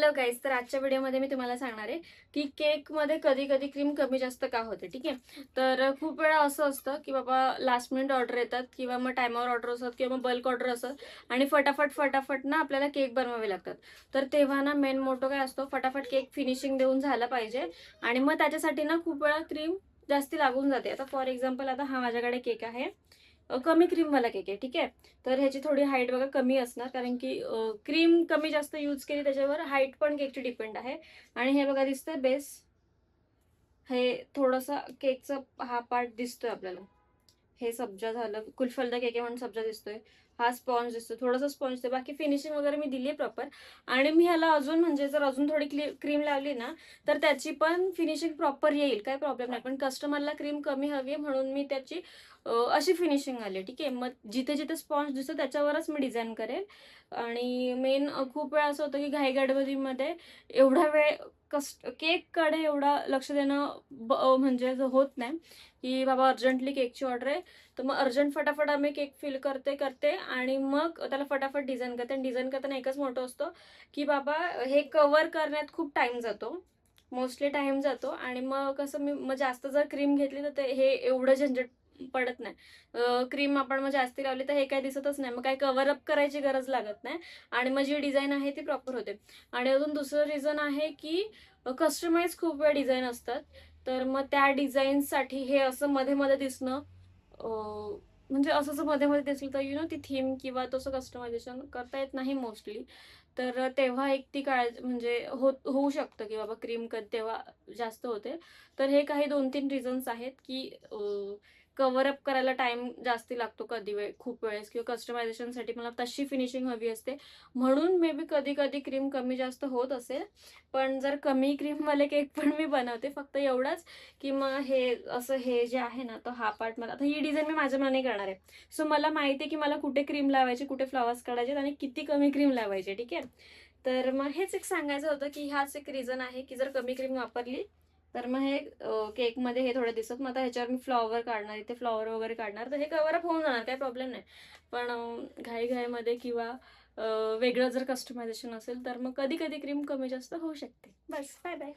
Hello guys, तर आजच्या व्हिडिओमध्ये मी तुम्हाला सांगणार आहे की केकमध्ये कधी कधी क्रीम कमी जास्त का होते. ठीक आहे, तर खूप वेळा असं असतं की बाबा लास्ट मिनिट ऑर्डर येतात किंवा मग टायमावर ऑर्डर असतात किंवा मग बल्क ऑर्डर असतात आणि फटाफट फटाफट ना आपल्याला केक बनवावे लागतात. तर तेव्हा ना मेन मोटो काय असतो, फटाफट केक फिनिशिंग देऊन झाला पाहिजे. आणि मग त्याच्यासाठी ना खूप वेळा क्रीम जास्ती लागून जाते. आता फॉर एक्झाम्पल, आता हा माझ्याकडे केक आहे, कमी क्रीमवाला केक आहे. ठीक आहे, तर ह्याची थोडी हाईट बघा कमी असणार, कारण की क्रीम कमी जास्त यूज केली त्याच्यावर हाईट पण केकची डिपेंड आहे. आणि हे बघा दिसतंय बेस, हे थोडंसं केकचा हा पार्ट दिसतोय आपल्याला. हे सब्जा झालं, कुल्फलदा केक आहे म्हणून सब्जा दिसतोय. हा स्पॉन्ज दिसतोय, थोडासा स्पॉन्ज दिसतोय. बाकी फिनिशिंग वगैरे मी दिली आहे प्रॉपर. आणि मी ह्याला अजून म्हणजे जर अजून थोडी क्रीम लावली ना, तर त्याची पण फिनिशिंग प्रॉपर येईल, काही प्रॉब्लेम नाही. पण कस्टमरला क्रीम कमी हवी आहे म्हणून मी त्याची अशी फिनिशिंग आली. ठीक आहे, मग जिथे जिथे स्पॉन्ज दिसतो त्याच्यावरच मी डिझाईन करेल. आणि मेन खूप वेळा असं होतं की घाई गडबडीमध्ये एवढा वेळ केककडे एवढा लक्ष देणं म्हणजे होत नाही की बाबा अर्जंटली केकची ऑर्डर आहे, तर मग अर्जंट फटाफट आम्ही केक फिल करते आणि मग त्याला फटाफट डिझाईन करते. आणि डिझाईन करताना एकच मोठं असतो की बाबा हे कव्हर करण्यात खूप टाइम जातो, मोस्टली टाइम जातो. आणि मग कसं मी मग जास्त जर क्रीम घेतली तर ते हे एवढं झंझट पडत नाही. क्रीम आपण मग जास्ती लावली तर हे काही दिसतच नाही, मग काही कव्हर अप करायची गरज लागत नाही. आणि मग जी डिझाईन आहे ती प्रॉपर होते. आणि अजून दुसरं रिझन आहे की कस्टमाइज खूप वेळ डिझाईन असतात. तर मग त्या डिझाईनसाठी हे असं मध्ये मध्ये दिसणं, म्हणजे असं जर मध्ये मध्ये दिसलं तर ती थीम किंवा तसं कस्टमायझेशन करता येत नाही मोस्टली. तर तेव्हा एक ती काळजी म्हणजे होऊ शकतं की बाबा क्रीम तेव्हा जास्त होते. तर हे काही 2-3 रिझन्स आहेत की कव्हर अप करायला टाइम जास्ती लागतो कधी खूप वेळेस, किंवा कस्टमायझेशनसाठी मला तशी फिनिशिंग हवी असते, म्हणून मे बी कधी कधी क्रीम कमी जास्त होत असेल. पण जर कमी क्रीमवाले केक पण मी बनवते, फक्त एवढंच की मग हे असं हे जे आहे ना, तर हा पार्ट मला आता ही डिझाईन मी माझ्या मनाने करणार आहे. सो मला माहिती आहे की मला कुठे क्रीम लावायची, कुठे फ्लावर्स काढायचे आणि किती कमी क्रीम लावायचे. ठीक आहे, तर मग हेच एक सांगायचं होतं की हाच एक रिझन आहे की जर कमी क्रीम वापरली तर मग हे केकमध्ये हे थोडं दिसत. मग आता ह्याच्यावर मी फ्लॉवर काढणार, इथे फ्लॉवर वगैरे काढणार, तर हे कव्हर अप होऊन जाणार, काही प्रॉब्लेम नाही. पण घाईघाईमध्ये किंवा वेगळं जर कस्टमायझेशन असेल तर मग कधी कधी क्रीम कमी जास्त होऊ शकते. बस, बाय बाय.